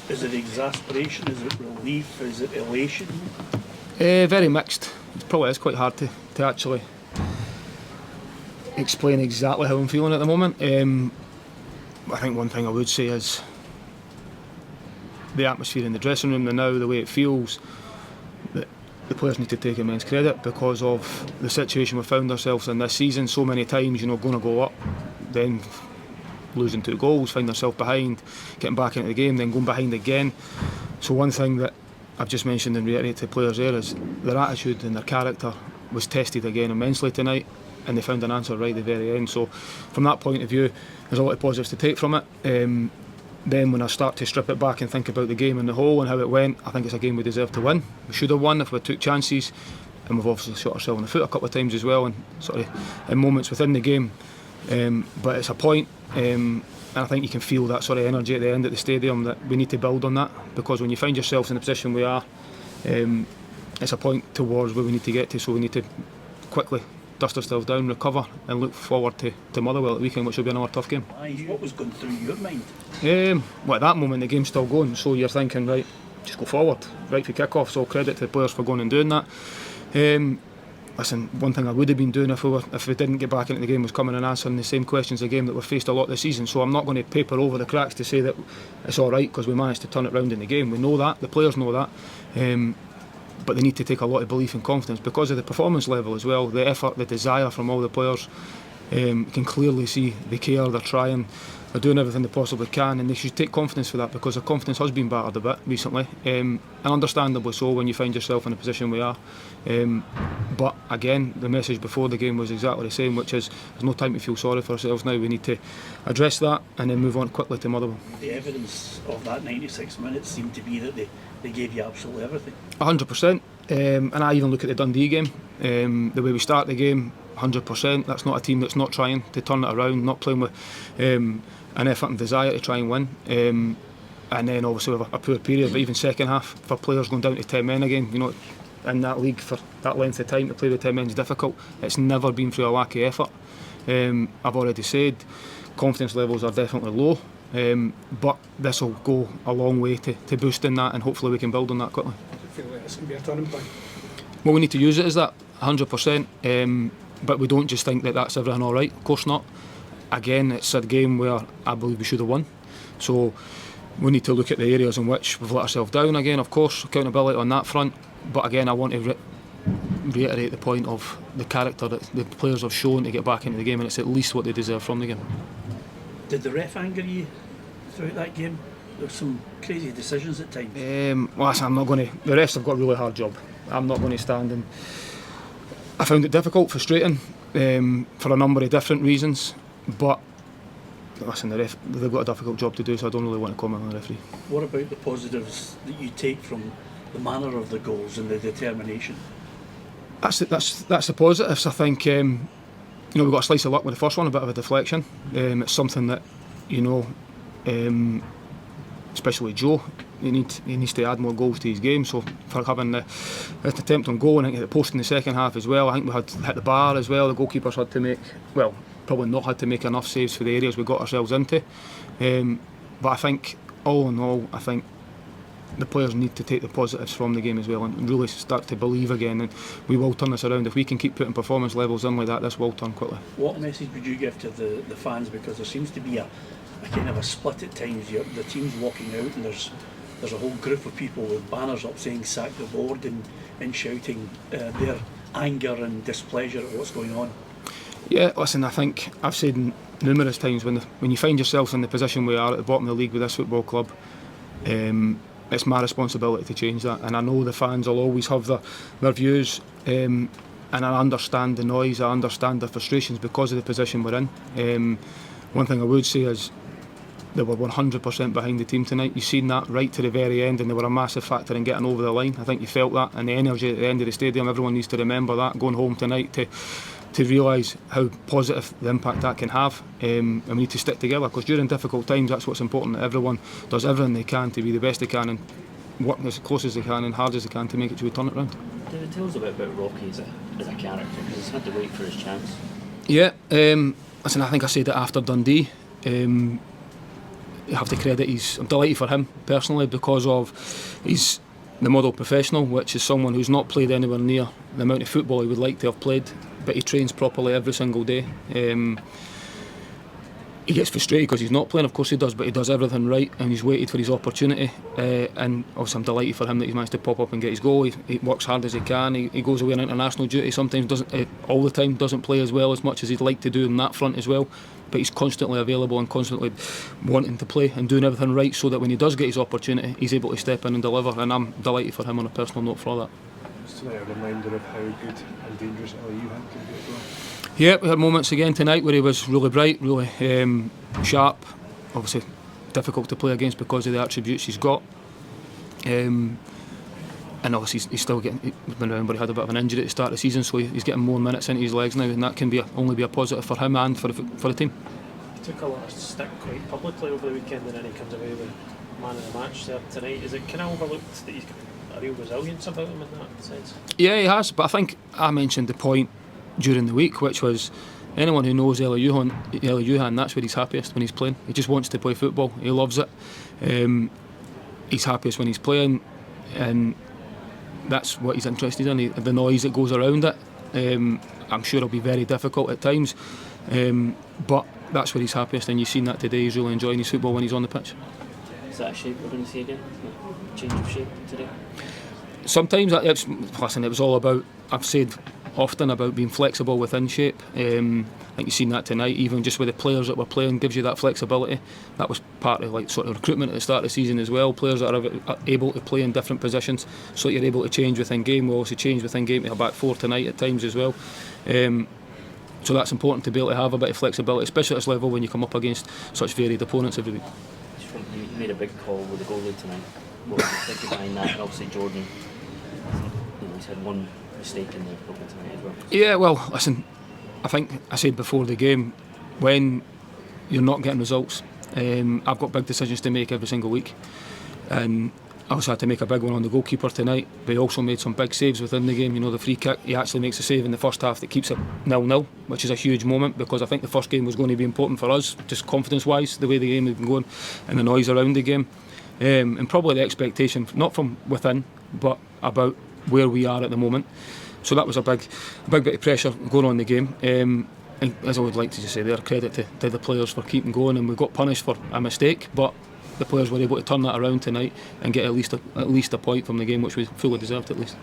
Is it exasperation? Is it relief? Is it elation? Very mixed. It probably is quite hard to actually explain exactly how I'm feeling at the moment. I think one thing I would say is the atmosphere in the dressing room now, the way it feels, that the players need to take immense credit because of the situation we found ourselves in this season. So many times, going to go up, then losing 2 goals, find ourselves behind, getting back into the game, then going behind again. So one thing that I've just mentioned and reiterated to players there is their attitude and their character was tested again immensely tonight, and they found an answer right at the very end. So from that point of view, there's a lot of positives to take from it. Then when I start to strip it back and think about the game in the whole and how it went, I think it's a game we deserve to win. We should have won if we took chances, and we've obviously shot ourselves in the foot a couple of times as well, and sort of in moments within the game. But it's a point, and I think you can feel that sort of energy at the end at the stadium, that we need to build on that, because when you find yourselves in the position we are, it's a point towards where we need to get to. So we need to quickly dust ourselves down, recover, and look forward to Motherwell at the weekend, which will be another tough game. What was going through your mind? Well, at that moment the game's still going, so you're thinking, right, just go forward, right for kick-off. So credit to the players for going and doing that. Listen, one thing I would have been doing if we didn't get back into the game was coming and answering the same questions again that we've faced a lot this season. So I'm not going to paper over the cracks to say that it's all right because we managed to turn it round in the game. We know that, the players know that, but they need to take a lot of belief and confidence because of the performance level as well, the effort, the desire from all the players. You can clearly see they care, they're trying, they're doing everything they possibly can, and they should take confidence for that because their confidence has been battered a bit recently, and understandably so when you find yourself in a position we are. But again, the message before the game was exactly the same, which is there's no time to feel sorry for ourselves now. We need to address that and then move on quickly to Motherwell. The evidence of that 96 minutes seemed to be that they gave you absolutely everything. 100%, and I even look at the Dundee game, the way we start the game, 100%. That's not a team that's not trying to turn it around, not playing with an effort and desire to try and win. And then obviously with a poor period, but even second half for players going down to 10 men again, in that league for that length of time to play with 10 men is difficult. It's never been through a lack of effort. I've already said confidence levels are definitely low, but this will go a long way to boosting that, and hopefully we can build on that quickly. I feel like it's going to be a turning point. Well, we need to use it as that, 100%, but we don't just think that that's everything all right. Of course not. Again, it's a game where I believe we should have won, so we need to look at the areas in which we've let ourselves down again, of course, accountability on that front. But again, I want to reiterate the point of the character that the players have shown to get back into the game, and it's at least what they deserve from the game. Did the ref anger you throughout that game? There were some crazy decisions at times. Well, I'm not going to. The refs have got a really hard job. I'm not going to stand, and I found it difficult, frustrating, for a number of different reasons. But listen, they've got a difficult job to do, so I don't really want to comment on the referee. What about the positives that you take from the manner of the goals and the determination? That's the positives. I think we got a slice of luck with the first one, a bit of a deflection. It's something that especially Joe, he needs to add more goals to his game. So for having the attempt on goal, and I think hit the post in the second half as well. I think we had hit the bar as well. The goalkeepers had to make, well, probably not had to make enough saves for the areas we got ourselves into. But I think all in all, I think the players need to take the positives from the game as well and really start to believe again, and we will turn this around. If we can keep putting performance levels in like that, this will turn quickly. What message would you give to the fans, because there seems to be a kind of a split at times? The team's walking out and there's a whole group of people with banners up saying sack the board and shouting their anger and displeasure at what's going on. Yeah, listen, I think I've said numerous times, when you find yourself in the position we are at the bottom of the league with this football club, it's my responsibility to change that, and I know the fans will always have their views, and I understand the noise, I understand the frustrations because of the position we're in. One thing I would say is they were 100% behind the team tonight. You've seen that right to the very end, and they were a massive factor in getting over the line. I think you felt that, and the energy at the end of the stadium, everyone needs to remember that going home tonight to realise how positive the impact that can have, and we need to stick together, because during difficult times that's what's important, that everyone does everything they can to be the best they can and work as close as they can and hard as they can to make it to turn it round. Tell us a bit about Rocky as a character, because he's had to wait for his chance. Yeah, listen, I think I said it after Dundee. you have to credit I'm delighted for him personally, because of he's the model professional, which is someone who's not played anywhere near the amount of football he would like to have played, but he trains properly every single day. He gets frustrated because he's not playing, of course he does, but he does everything right, and he's waited for his opportunity, and obviously I'm delighted for him that he's managed to pop up and get his goal. He works hard as he can. He goes away on international duty, sometimes doesn't, all the time, doesn't play as well as much as he'd like to do in that front as well, but he's constantly available and constantly wanting to play and doing everything right, so that when he does get his opportunity, he's able to step in and deliver, and I'm delighted for him on a personal note for that. Just tonight a reminder of how good and dangerous Ali Yuhan can be as well. Yeah, we had moments again tonight where he was really bright, really sharp. Obviously difficult to play against because of the attributes he's got. And obviously he's still getting. Remember, he had a bit of an injury at the start of the season, so he's getting more minutes into his legs now, and that can only be a positive for him and for the team. He took a lot of stick quite publicly over the weekend, and then he comes away with man of the match there tonight. Is it kind of overlooked that he's got a real resilience about him in that sense? Yeah, he has, but I think I mentioned the point during the week, which was anyone who knows Eli Yuhan, that's where he's happiest, when he's playing. He just wants to play football. He loves it. He's happiest when he's playing, and that's what he's interested in. The noise that goes around it, I'm sure it'll be very difficult at times, but that's where he's happiest, and you've seen that today. He's really enjoying his football when he's on the pitch. Is that a shape we're going to see again? Change of shape today? Sometimes it was all about, I've said often, about being flexible within shape. I think you've seen that tonight, even just with the players that were playing, gives you that flexibility. That was part of sort of recruitment at the start of the season as well. Players that are able to play in different positions, so you're able to change within game. We also changed within game to a back four tonight at times as well. So that's important to be able to have a bit of flexibility, especially at this level when you come up against such varied opponents every week. You made a big call with the goalie tonight. What was the thinking behind that? And obviously Jordan, he's had one mistake in the problem tonight as well. Yeah, well, listen, I think I said before the game, when you're not getting results, I've got big decisions to make every single week, and I also had to make a big one on the goalkeeper tonight, but he also made some big saves within the game. You know, the free kick, he actually makes a save in the first half that keeps it 0-0, which is a huge moment, because I think the first game was going to be important for us, just confidence-wise, the way the game had been going and the noise around the game, and probably the expectation, not from within, but about where we are at the moment. So that was a big bit of pressure going on in the game. And as I would like to just say there, credit to the players for keeping going, and we got punished for a mistake, but the players were able to turn that around tonight and get at least a point from the game, which we fully deserved at least.